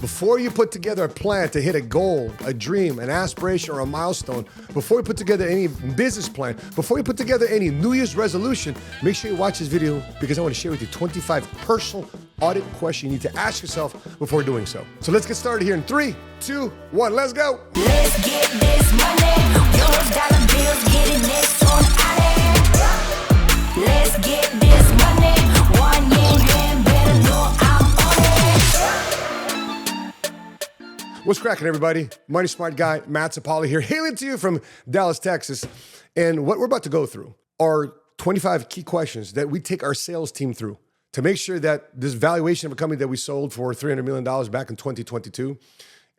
Before you put together a plan to hit a goal, a dream, an aspiration, or a milestone, before you put together any business plan, before you put together any New Year's resolution, make sure you watch this video because I want to share with you 25 personal audit questions you need to ask yourself before doing so. So let's get started here in 3, 2, 1, let's go. Let's get this money. Yours dollar bills getting this on Audit. Let's get this money. 1 year in, better know I'm on it. What's cracking, everybody? Money Smart Guy, Matt Sapaula here, hailing to you from Dallas, Texas. And what we're about to go through are 25 key questions that we take our sales team through to make sure that this valuation of a company that we sold for $300 million back in 2022,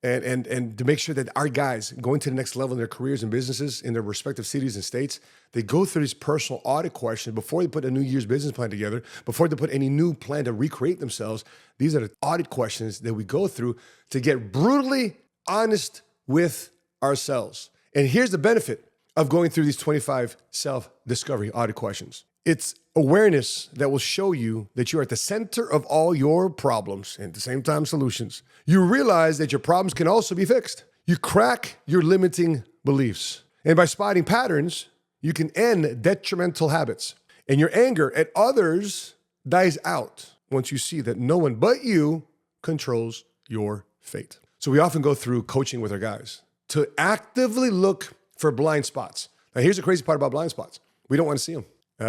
and to make sure that our guys going to the next level in their careers and businesses in their respective cities and states, they go through these personal audit questions before they put a New Year's business plan together, before they put any new plan to recreate themselves. These are the audit questions that we go through to get brutally honest with ourselves. And here's the benefit of going through these 25 self-discovery audit questions. It's awareness that will show you that you are at the center of all your problems and at the same time solutions. You realize that your problems can also be fixed. You crack your limiting beliefs. And by spotting patterns, you can end detrimental habits. And your anger at others dies out once you see that no one but you controls your fate. So we often go through coaching with our guys to actively look for blind spots. Now, here's the crazy part about blind spots. We don't want to see them.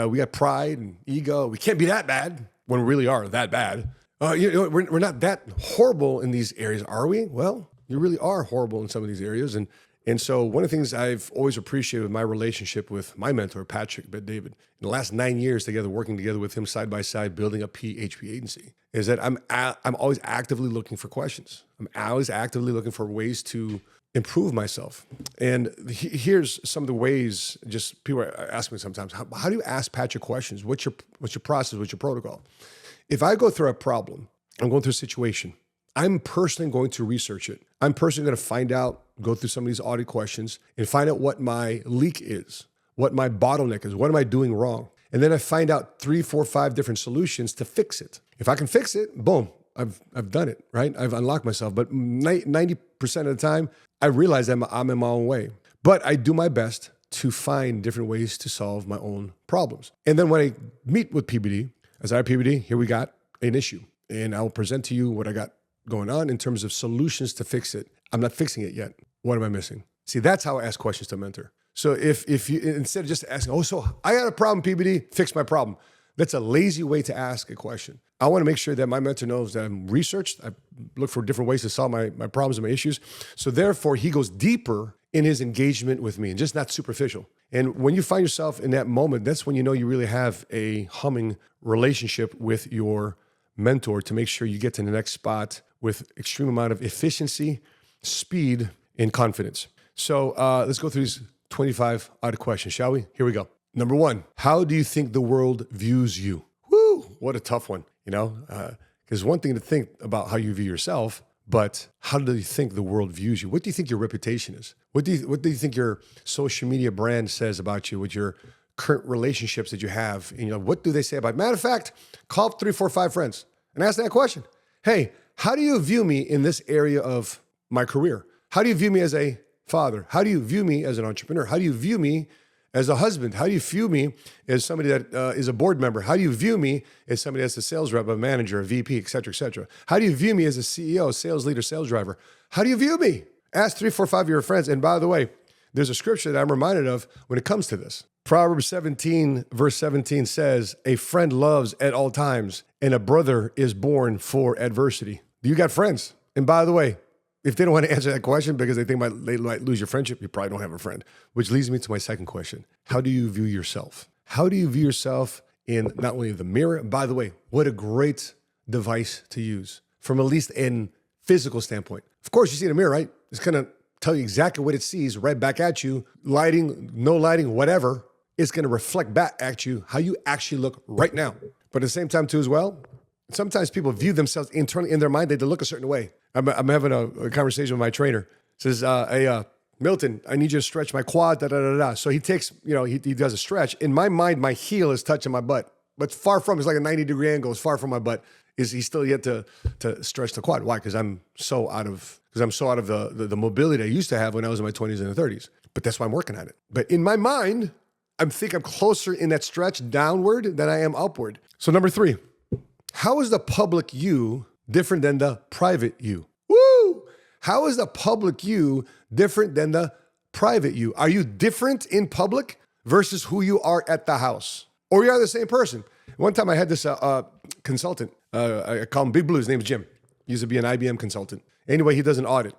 We got pride and ego. We can't be that bad when we really are that bad. We're not that horrible in these areas, are we? Well, you really are horrible in some of these areas. And so one of the things I've always appreciated with my relationship with my mentor, Patrick Bet-David, in the last 9 years together, working together with him side by side, building a PHP agency, is that I'm always actively looking for questions. I'm always actively looking for ways to improve myself. And here's some of the ways, just people ask me sometimes, how do you ask Patrick questions? What's your process? What's your protocol? If I go through a problem, I'm going through a situation, I'm personally going to research it. I'm personally going to find out, go through some of these audit questions and find out what my leak is, what my bottleneck is, what am I doing wrong? And then I find out 3, 4, 5 different solutions to fix it. If I can fix it, boom, I've done it, right? I've unlocked myself. But 90% of the time, I realize I'm in my own way. But I do my best to find different ways to solve my own problems. And then when I meet with PBD, as our PBD, here we got an issue. And I'll present to you what I got going on in terms of solutions to fix it. I'm not fixing it yet. What am I missing? See, that's how I ask questions to a mentor. So if you, instead of just asking, so I got a problem, PBD, fix my problem. That's a lazy way to ask a question. I want to make sure that my mentor knows that I'm researched. I look for different ways to solve my problems and my issues. So therefore, he goes deeper in his engagement with me and just not superficial. And when you find yourself in that moment, that's when you know you really have a humming relationship with your mentor to make sure you get to the next spot with extreme amount of efficiency, speed, and confidence. So let's go through these 25 audit questions, shall we? Here we go. Number 1, how do you think the world views you? Woo, what a tough one, because one thing to think about how you view yourself, but how do you think the world views you? What do you think your reputation is? What do you think your social media brand says about you with your current relationships that you have? And what do they say about you? Matter of fact, call up 3, 4, 5 friends and ask that question. Hey, how do you view me in this area of my career? How do you view me as a father? How do you view me as an entrepreneur? How do you view me as a husband? How do you view me as somebody that is a board member? How do you view me as somebody that's a sales rep, a manager, a VP, et cetera, et cetera? How do you view me as a CEO, sales leader, sales driver? How do you view me? Ask 3, 4, 5 of your friends. And by the way, there's a scripture that I'm reminded of when it comes to this. Proverbs 17, verse 17 says, a friend loves at all times, and a brother is born for adversity. You got friends. And by the way, if they don't want to answer that question because they think they might lose your friendship, you probably don't have a friend. Which leads me to my second question. How do you view yourself? How do you view yourself in not only the mirror, by the way, what a great device to use from at least in physical standpoint. Of course, you see the mirror, right? It's going to tell you exactly what it sees right back at you. Lighting, no lighting, whatever. It's going to reflect back at you how you actually look right now. But at the same time too as well, sometimes people view themselves internally in their mind. They look a certain way. I'm having a conversation with my trainer. Says, hey, Milton, I need you to stretch my quad, So he takes, he does a stretch. In my mind, my heel is touching my butt. But far from, it's like a 90-degree angle. It's far from my butt. is he still yet to stretch the quad? Why? Because I'm so out of the mobility I used to have when I was in my 20s and 30s. But that's why I'm working at it. But in my mind, I think I'm closer in that stretch downward than I am upward. So number 3, how is the public you different than the private you? Woo! How is the public you different than the private you? Are you different in public versus who you are at the house? Or you are the same person? One time I had this consultant, I call him Big Blue, his name's Jim. He used to be an IBM consultant. Anyway, he does an audit.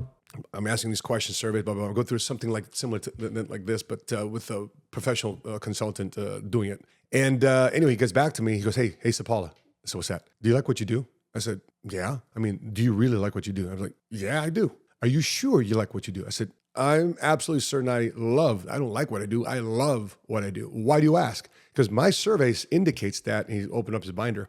I'm asking these questions, surveys, blah, blah, blah. I'll go through something similar to like this, but with a professional consultant doing it. And anyway, he gets back to me. He goes, hey, Sapaula. I said, what's that? Do you like what you do? I said, yeah. I mean, do you really like what you do? I was like, yeah, I do. Are you sure you like what you do? I said, I'm absolutely certain I don't like what I do. I love what I do. Why do you ask? Because my surveys indicates that, and he opened up his binder,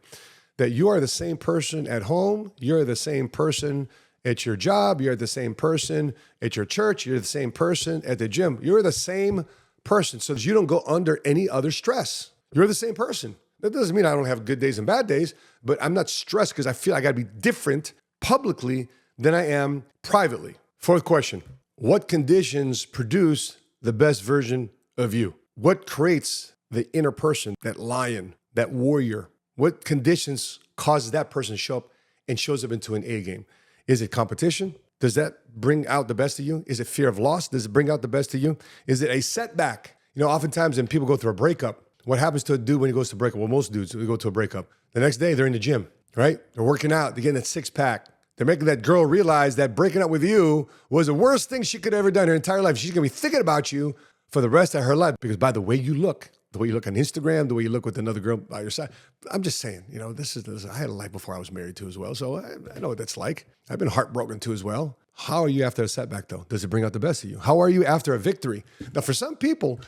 that you are the same person at home. You're the same person at your job. You're the same person at your church. You're the same person at the gym. You're the same person. So you don't go under any other stress. You're the same person. That doesn't mean I don't have good days and bad days, but I'm not stressed because I feel I got to be different publicly than I am privately. 4th question. What conditions produce the best version of you? What creates the inner person, that lion, that warrior? What conditions causes that person to show up and shows up into an A game? Is it competition? Does that bring out the best of you? Is it fear of loss? Does it bring out the best of you? Is it a setback? You know, oftentimes when people go through a breakup, what happens to a dude when he goes to breakup? Well, most dudes, when they go to a breakup, the next day they're in the gym, right? They're working out, they're getting that 6-pack. They're making that girl realize that breaking up with you was the worst thing she could have ever done in her entire life. She's gonna be thinking about you for the rest of her life because by the way you look on Instagram, the way you look with another girl by your side. I'm just saying, you know, this is I had a life before I was married too as well, so I know what that's like. I've been heartbroken too as well. How are you after a setback though? Does it bring out the best of you? How are you after a victory? Now, for some people,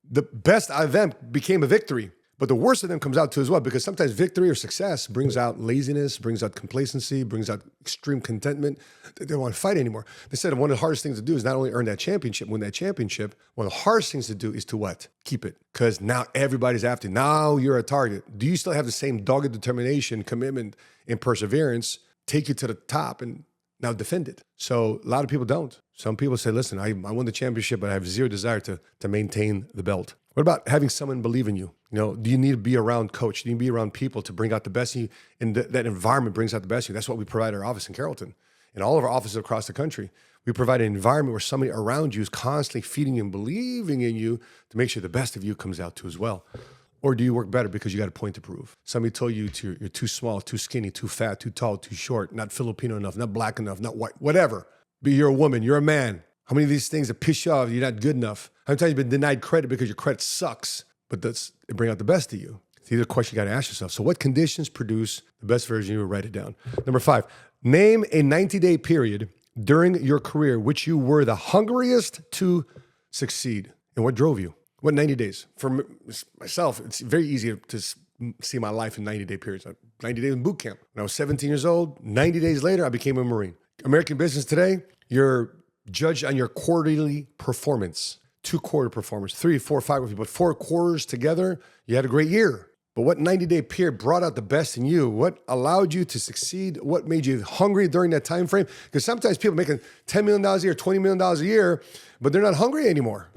the best of them became a victory. But the worst of them comes out too as well, because sometimes victory or success brings out laziness, brings out complacency, brings out extreme contentment. They don't want to fight anymore. They said one of the hardest things to do is not only earn that championship, win that championship, one of the hardest things to do is to what? Keep it. Because now everybody's after you. Now you're a target. Do you still have the same dogged determination, commitment, and perseverance take you to the top and now defend it? So a lot of people don't. Some people say, listen, I won the championship, but I have zero desire to maintain the belt. What about having someone believe in you? You know, do you need to be around coach? Do you need to be around people to bring out the best in you? And that environment brings out the best in you. That's what we provide our office in Carrollton. In all of our offices across the country, we provide an environment where somebody around you is constantly feeding you and believing in you to make sure the best of you comes out too as well. Or do you work better because you got a point to prove? Somebody told you you're too small, too skinny, too fat, too tall, too short, not Filipino enough, not black enough, not white, whatever. But you're a woman, you're a man. How many of these things that piss you off, you're not good enough? How many times you've been denied credit because your credit sucks, but it bring out the best of you? These are the questions you got to ask yourself. So what conditions produce the best version of you? Write it down. Number 5, name a 90-day period during your career which you were the hungriest to succeed. And what drove you? What 90 days? For myself, it's very easy to see my life in 90-day periods. 90 days in boot camp. When I was 17 years old, 90 days later, I became a Marine. American business today, you're judged on your quarterly performance. 2-quarter performance, 3, 4, 5, but 4 quarters together, you had a great year. But what 90-day period brought out the best in you? What allowed you to succeed? What made you hungry during that time frame? Because sometimes people making $10 million a year, $20 million a year, but they're not hungry anymore.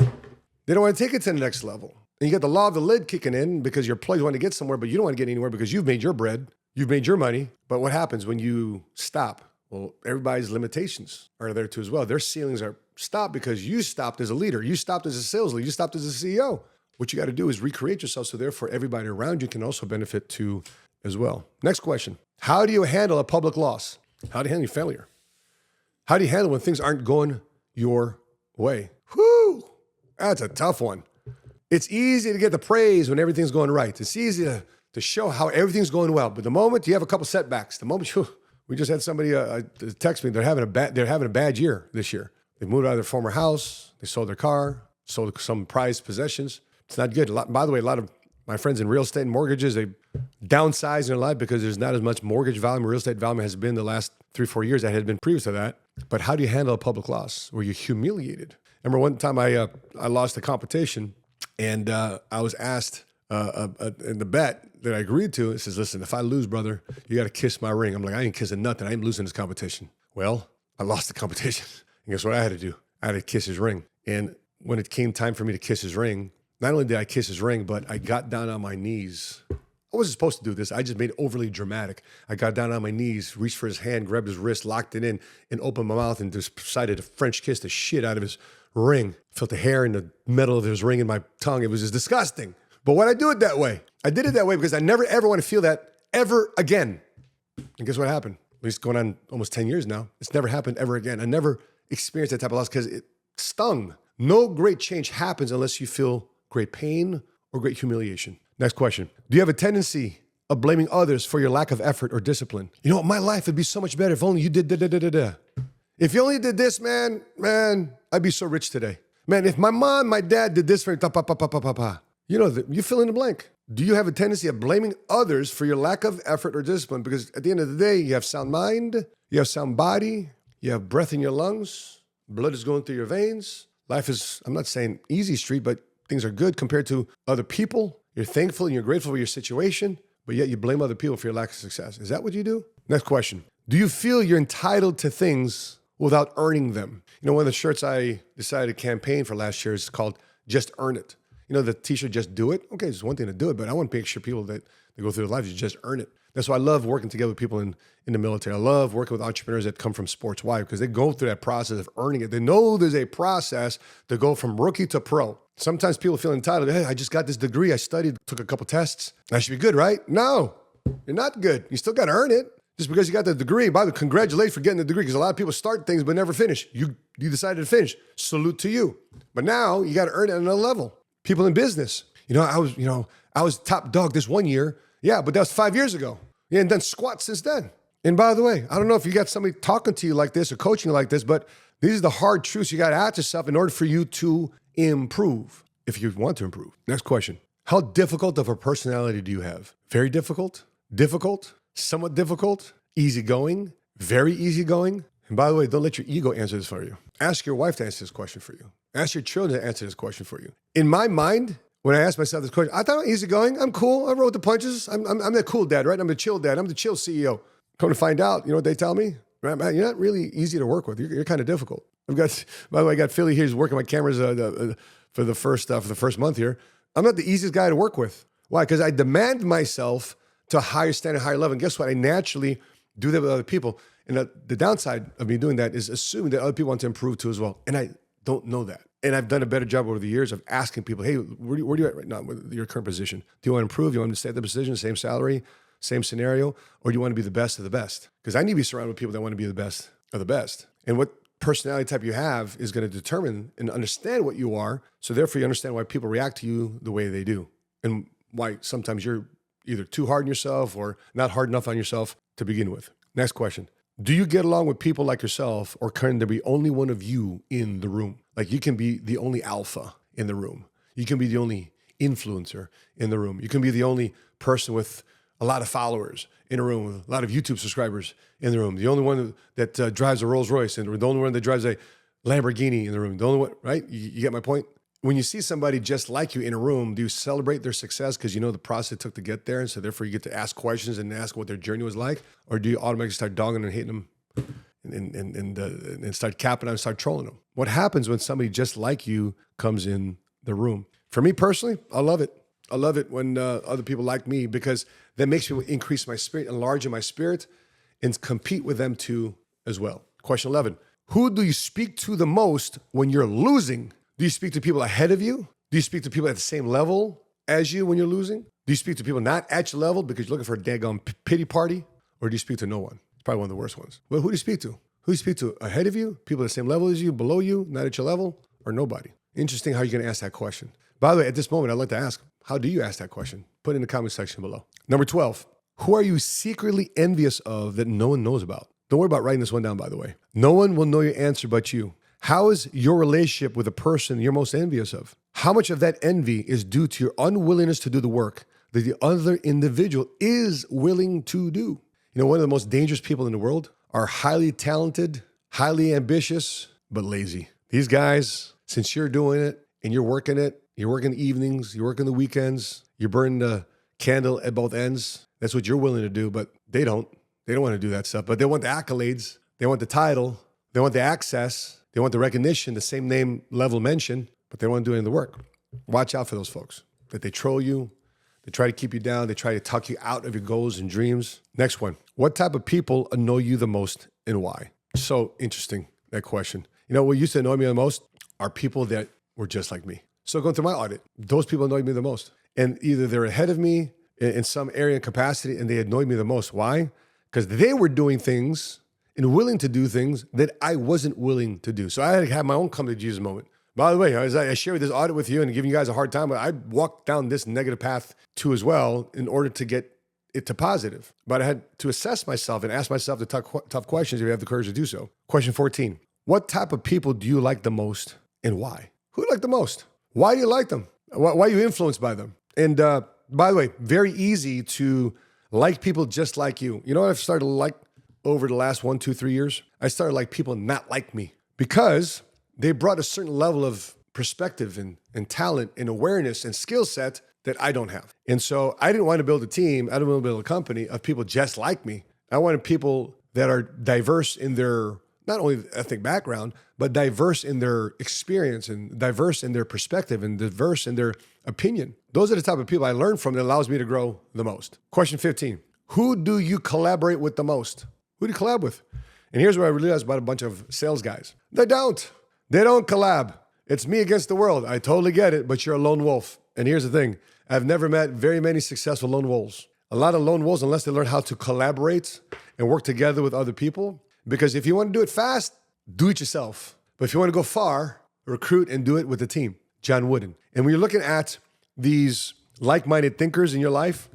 They don't want to take it to the next level. And you got the law of the lid kicking in because your employees want to get somewhere, but you don't want to get anywhere because you've made your bread, you've made your money. But what happens when you stop? Well, everybody's limitations are there too as well. Their ceilings are stopped because you stopped as a leader. You stopped as a sales leader. You stopped as a CEO. What you got to do is recreate yourself so therefore everybody around you can also benefit too as well. Next question. How do you handle a public loss? How do you handle failure? How do you handle when things aren't going your way? Whew, that's a tough one. It's easy to get the praise when everything's going right. It's easy to show how everything's going well. But the moment you have a couple setbacks, the moment we just had somebody text me, they're having a bad year this year. They moved out of their former house. They sold their car, sold some prized possessions. It's not good. By the way, a lot of my friends in real estate and mortgages, they downsize in their life because there's not as much mortgage volume, real estate volume has been the last 3-4 years that had been previous to that. But how do you handle a public loss? Were you humiliated? Remember one time I lost a competition and I was asked in the bet that I agreed to. It says, listen, if I lose, brother, you got to kiss my ring. I'm like, I ain't kissing nothing. I ain't losing this competition. Well, I lost the competition. And guess what I had to do? I had to kiss his ring. And when it came time for me to kiss his ring, not only did I kiss his ring, but I got down on my knees. I wasn't supposed to do this. I just made it overly dramatic. I got down on my knees, reached for his hand, grabbed his wrist, locked it in, and opened my mouth and just decided to French kiss the shit out of his ring. Felt the hair and the metal of his ring in my tongue. It was just disgusting. But why'd I do it that way? I did it that way because I never, ever want to feel that ever again. And guess what happened? At least going on almost 10 years now. It's never happened ever again. I never experienced that type of loss because it stung. No great change happens unless you feel great pain or great humiliation. Next question. Do you have a tendency of blaming others for your lack of effort or discipline? You know what? My life would be so much better if only you did da-da-da-da-da. If you only did this, man, I'd be so rich today. Man, if my mom, my dad did this for me, pa-pa-pa-pa-pa-pa. You know, you fill in the blank. Do you have a tendency of blaming others for your lack of effort or discipline? Because at the end of the day, you have sound mind, you have sound body, you have breath in your lungs, blood is going through your veins. Life is, I'm not saying easy street, but things are good compared to other people. You're thankful and you're grateful for your situation, but yet you blame other people for your lack of success. Is that what you do? Next question. Do you feel you're entitled to things without earning them? You know, one of the shirts I decided to campaign for last year is called Just Earn It. You know, the t-shirt, Just Do It. Okay, it's one thing to do it, but I want to make sure people that go through their lives, you just earn it. That's why I love working together with people in the military. I love working with entrepreneurs that come from sports. Why? Because they go through that process of earning it. They know there's a process to go from rookie to pro. Sometimes people feel entitled. Hey, I just got this degree. I studied, took a couple tests. I should be good, right? No, you're not good. You still got to earn it. Just because you got the degree, by the way, congratulations for getting the degree, because a lot of people start things but never finish. You decided to finish. Salute to you. But now you got to earn it at another level. People in business. I was top dog this one year. Yeah, but that was 5 years ago. You ain't done squat since then. And by the way, I don't know if you got somebody talking to you like this or coaching you like this, but these are the hard truths you got to ask yourself in order for you to improve, if you want to improve. Next question. How difficult of a personality do you have? Very difficult, somewhat difficult, easygoing, very easygoing. And by the way, don't let your ego answer this for you. Ask your wife to answer this question for you. Ask your children to answer this question for you. In my mind, when I asked myself this question, I thought I'm easygoing. I'm cool. I wrote the punches. I'm the cool dad, right? I'm the chill dad. I'm the chill CEO. Come to find out, you know what they tell me? Man, you're not really easy to work with. You're kind of difficult. By the way, I got Philly here. He's working my cameras for the first month here. I'm not the easiest guy to work with. Why? Because I demand myself to a higher standard, higher level. And guess what? I naturally do that with other people. And the downside of me doing that is assuming that other people want to improve too as well. And I don't know that. And I've done a better job over the years of asking people, hey, where are you at right now with your current position? Do you want to improve? Do you want to stay at the position, same salary, same scenario? Or do you want to be the best of the best? Because I need to be surrounded with people that want to be the best of the best. And what personality type you have is going to determine and understand what you are. So therefore you understand why people react to you the way they do. And why sometimes you're either too hard on yourself or not hard enough on yourself to begin with. Next question. Do you get along with people like yourself, or can there be only one of you in the room? Like you can be the only alpha in the room. You can be the only influencer in the room. You can be the only person with a lot of followers in a room, with a lot of YouTube subscribers in the room. The only one that drives a Rolls Royce in the room. The only one that drives a Lamborghini in the room. The only one, right? You get my point? When you see somebody just like you in a room, do you celebrate their success because you know the process it took to get there, and so therefore you get to ask questions and ask what their journey was like? Or do you automatically start dogging and hating them and start capping them and start trolling them? What happens when somebody just like you comes in the room? For me personally, I love it. I love it when other people like me, because that makes me increase my spirit, enlarge my spirit, and compete with them too as well. Question 11. Who do you speak to the most when you're losing? Do you speak to people ahead of you? Do you speak to people at the same level as you when you're losing? Do you speak to people not at your level because you're looking for a daggone pity party? Or do you speak to no one? It's probably one of the worst ones. Well, who do you speak to? Who do you speak to ahead of you? People at the same level as you, below you, not at your level, or nobody? Interesting how you're going to ask that question. By the way, at this moment, I'd like to ask, how do you ask that question? Put it in the comment section below. Number 12, who are you secretly envious of that no one knows about? Don't worry about writing this one down, by the way. No one will know your answer but you. How is your relationship with the person you're most envious of? How much of that envy is due to your unwillingness to do the work that the other individual is willing to do? You know, one of the most dangerous people in the world are highly talented, highly ambitious, but lazy. These guys, since you're doing it and you're working it, You work in the evenings, you work in the weekends, you burn the candle at both ends. That's what you're willing to do, but they don't. They don't want to do that stuff, but they want the accolades. They want the title. They want the access. They want the recognition, the same name level mention, but they don't want to do any of the work. Watch out for those folks, that they troll you. They try to keep you down. They try to talk you out of your goals and dreams. Next one. What type of people annoy you the most and why? So interesting, that question. You know, what used to annoy me the most are people that were just like me. So going through my audit, those people annoyed me the most. And either they're ahead of me in some area and capacity, and they annoyed me the most. Why? Because they were doing things and willing to do things that I wasn't willing to do. So I had to have my own come to Jesus moment. By the way, as I shared this audit with you and giving you guys a hard time, I walked down this negative path too as well in order to get it to positive. But I had to assess myself and ask myself the tough questions if you have the courage to do so. Question 14. What type of people do you like the most and why? Who do you like the most? Why do you like them? Why are you influenced by them? And by the way, very easy to like people just like you. You know what I've started to like over the last 1, 2, 3 years? I started to like people not like me because they brought a certain level of perspective and talent and awareness and skill set that I don't have. And so I didn't want to build a team. I didn't want to build a company of people just like me. I wanted people that are diverse in their, not only ethnic background, but diverse in their experience and diverse in their perspective and diverse in their opinion. Those are the type of people I learn from that allows me to grow the most. Question 15. Who do you collaborate with the most? Who do you collab with? And here's what I realized about a bunch of sales guys. They don't collab. It's me against the world. I totally get it, but you're a lone wolf. And here's the thing. I've never met very many successful lone wolves. A lot of lone wolves, unless they learn how to collaborate and work together with other people. Because if you want to do it fast, do it yourself. But if you want to go far, recruit and do it with a team. John Wooden. And when you're looking at these like-minded thinkers in your life,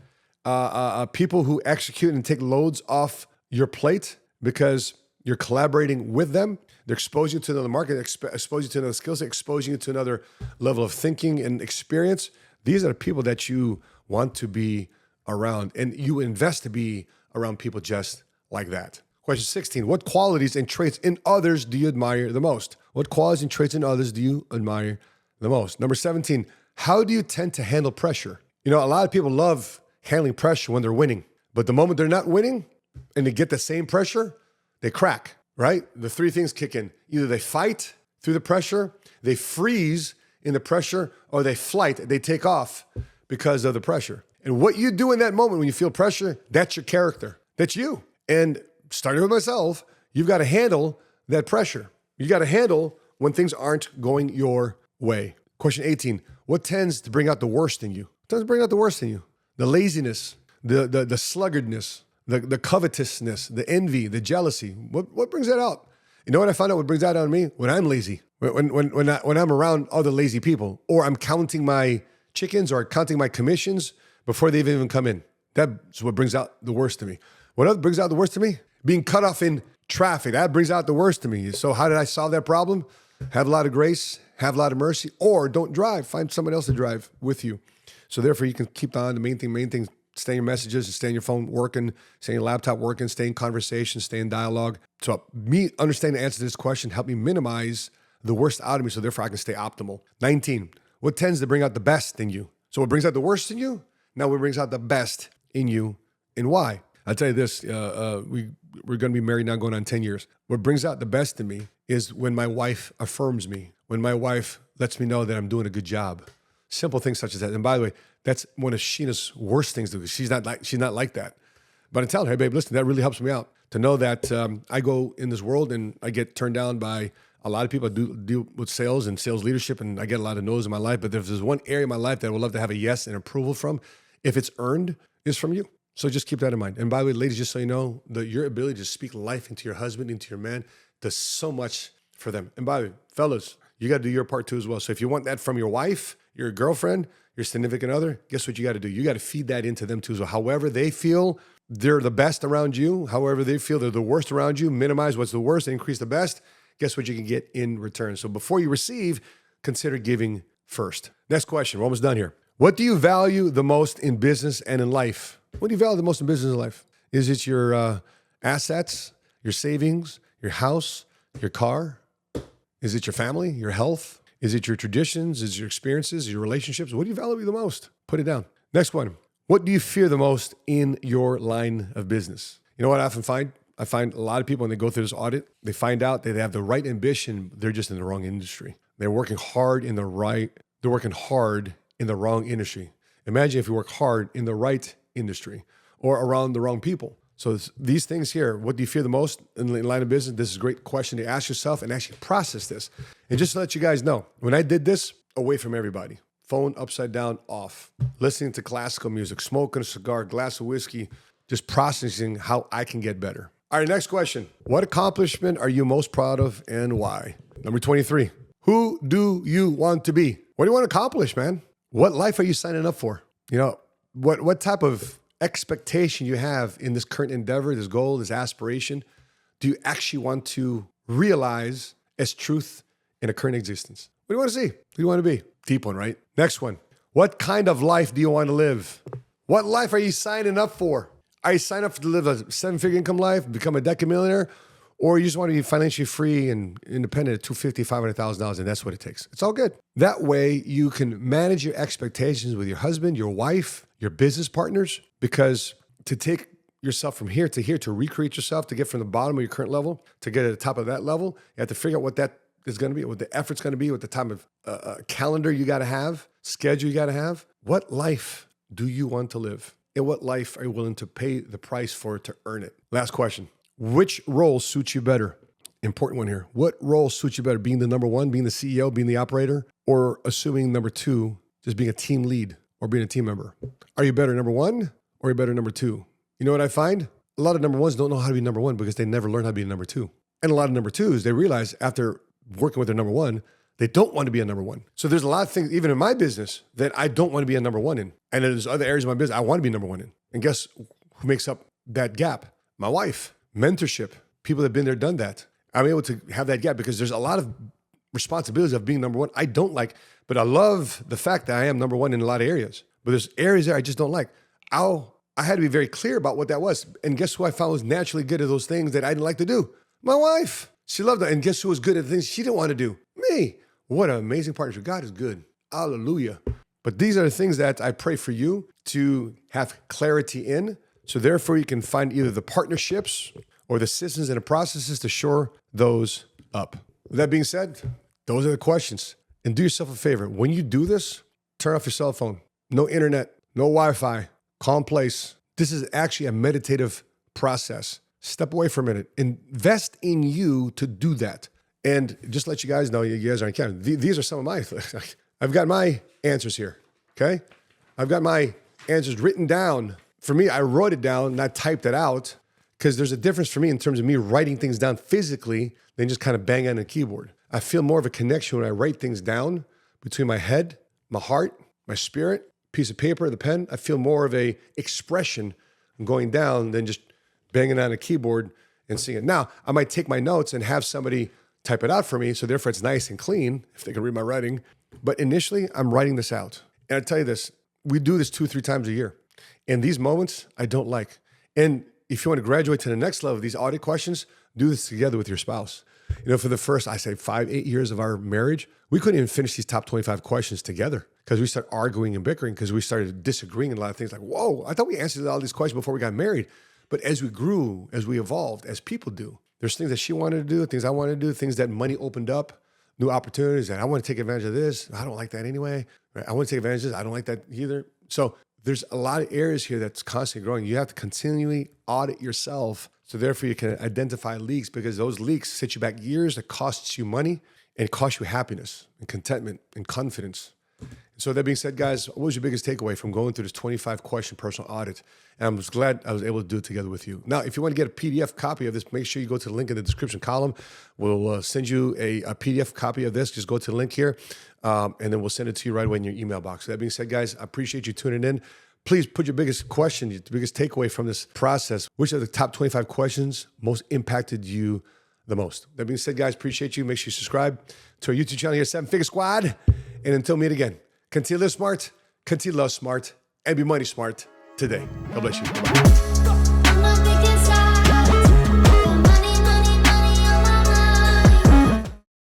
people who execute and take loads off your plate because you're collaborating with them, they're exposing you to another market, exposing you to another skill set, exposing you to another level of thinking and experience. These are the people that you want to be around, and you invest to be around people just like that. Question 16, what qualities and traits in others do you admire the most? What qualities and traits in others do you admire the most? Number 17, how do you tend to handle pressure? You know, a lot of people love handling pressure when they're winning, but the moment they're not winning and they get the same pressure, they crack, right? The three things kick in. Either they fight through the pressure, they freeze in the pressure, or they flight, they take off because of the pressure. And what you do in that moment when you feel pressure, that's your character. That's you. And starting with myself, you've got to handle that pressure. You got to handle when things aren't going your way. Question 18, what tends to bring out the worst in you? What tends to bring out the worst in you? The laziness, the sluggardness, the covetousness, the envy, the jealousy. What brings that out? You know what I found out what brings that out in me? When I'm lazy, when I'm around other lazy people, or I'm counting my chickens or counting my commissions before they've even come in. That's what brings out the worst to me. What else brings out the worst to me? Being cut off in traffic. That brings out the worst to me. So how did I solve that problem? Have a lot of grace, have a lot of mercy, or don't drive. Find someone else to drive with you. So therefore you can keep on the main thing, stay in your messages, stay in your phone working, stay in your laptop working, stay in conversation, stay in dialogue. So me understanding the answer to this question helped me minimize the worst out of me, so therefore I can stay optimal. 19, what tends to bring out the best in you? So what brings out the worst in you? Now what brings out the best in you and why? I'll tell you this, we're going to be married now going on 10 years. What brings out the best in me is when my wife affirms me, when my wife lets me know that I'm doing a good job. Simple things such as that. And by the way, that's one of Sheena's worst things to do. She's not like that. But I tell her, hey, babe, listen, that really helps me out to know that I go in this world and I get turned down by a lot of people. I do deal with sales and sales leadership, and I get a lot of no's in my life. But if there's one area in my life that I would love to have a yes and approval from, if it's earned, is from you. So just keep that in mind. And by the way, ladies, just so you know, your ability to speak life into your husband, into your man, does so much for them. And by the way, fellas, you got to do your part too as well. So if you want that from your wife, your girlfriend, your significant other, guess what you got to do? You got to feed that into them too as well. However they feel they're the best around you, however they feel they're the worst around you, minimize what's the worst and increase the best. Guess what you can get in return? So before you receive, consider giving first. Next question. We're almost done here. What do you value the most in business and in life? What do you value the most in business and life? Is it your assets, your savings, your house, your car? Is it your family, your health? Is it your traditions? Is it your experiences, your relationships? What do you value the most? Put it down. Next one. What do you fear the most in your line of business? You know what I often find? I find a lot of people when they go through this audit, they find out that they have the right ambition, they're just in the wrong industry. They're working hard in the wrong industry. Imagine if you work hard in the right industry or around the wrong people. So these things here, what do you fear the most in the line of business? This is a great question to ask yourself and actually process this. And just to let you guys know, when I did this, away from everybody, phone upside down, off, listening to classical music, smoking a cigar, glass of whiskey, just processing how I can get better. All right, next question. What accomplishment are you most proud of and why? Number 23. Who do you want to be? What do you want to accomplish, man? What life are you signing up for? You know, what type of expectation you have in this current endeavor, this goal, this aspiration, do you actually want to realize as truth in a current existence? What do you want to see? Who do you want to be? Deep one, right? Next one. What kind of life do you want to live? What life are you signing up for? Are you signing up to live a 7-figure income life, become a decamillionaire, or you just want to be financially free and independent at $250,000, $500,000, and that's what it takes? It's all good. That way, you can manage your expectations with your husband, your wife, your business partners, because to take yourself from here to recreate yourself, to get from the bottom of your current level, to get at the top of that level, you have to figure out what that is going to be, what the effort's going to be, what the time of calendar you got to have, schedule you got to have. What life do you want to live? And what life are you willing to pay the price for to earn it? Last question. Which role suits you better? Important one here. What role suits you better? Being the number one, being the CEO, being the operator, or assuming number two, just being a team lead or being a team member? Are you better number one or are you better number two? You know what I find? A lot of number ones don't know how to be number one because they never learned how to be a number two. And a lot of number twos, they realize after working with their number one, they don't want to be a number one. So there's a lot of things, even in my business, that I don't want to be a number one in. And there's other areas of my business I want to be number one in. And guess who makes up that gap? My wife. Mentorship. People that have been there, done that. I'm able to have that gap because there's a lot of responsibilities of being number one I don't like, but I love the fact that I am number one in a lot of areas. But there's areas there I just don't like. I had to be very clear about what that was. And guess who I found was naturally good at those things that I didn't like to do? My wife. She loved that. And guess who was good at the things she didn't want to do? Me. What an amazing partnership. God is good. Hallelujah. But these are the things that I pray for you to have clarity in. So therefore you can find either the partnerships or the systems and the processes to shore those up. With that being said, those are the questions. And do yourself a favor. When you do this, turn off your cell phone. No internet, no Wi-Fi, calm place. This is actually a meditative process. Step away for a minute. Invest in you to do that. And just let you guys know, you guys are on camera. These are some of my, I've got my answers here, okay? I've got my answers written down. For me, I wrote it down, not typed it out, because there's a difference for me in terms of me writing things down physically than just kind of bang on a keyboard. I feel more of a connection when I write things down between my head, my heart, my spirit, piece of paper, the pen. I feel more of a expression going down than just banging on a keyboard and seeing it. Now, I might take my notes and have somebody type it out for me, so therefore it's nice and clean if they can read my writing. But initially, I'm writing this out. And I tell you this, we do this 2-3 times a year. And these moments, I don't like. And if you want to graduate to the next level of these audit questions, do this together with your spouse. You know, for the first, I say 5-8 years of our marriage, we couldn't even finish these top 25 questions together because we started arguing and bickering because we started disagreeing in a lot of things. Like, whoa, I thought we answered all these questions before we got married. But as we grew, as we evolved, as people do, there's things that she wanted to do, things I wanted to do, things that money opened up, new opportunities, and I want to take advantage of this. I don't like that anyway. Right? I want to take advantage of this. I don't like that either. So there's a lot of areas here that's constantly growing. You have to continually audit yourself. So therefore you can identify leaks because those leaks set you back years. That costs you money and costs you happiness and contentment and confidence. So that being said, guys, what was your biggest takeaway from going through this 25-question personal audit? And I'm just glad I was able to do it together with you. Now, if you want to get a PDF copy of this, make sure you go to the link in the description column. We'll send you a PDF copy of this. Just go to the link here, and then we'll send it to you right away in your email box. So that being said, guys, I appreciate you tuning in. Please put your biggest question, your biggest takeaway from this process. Which of the top 25 questions most impacted you the most? That being said, guys, appreciate you. Make sure you subscribe to our YouTube channel here, 7-Figure Squad. And until we meet again, continue to live smart, continue to love smart, and be money smart today. God bless you. Bye-bye.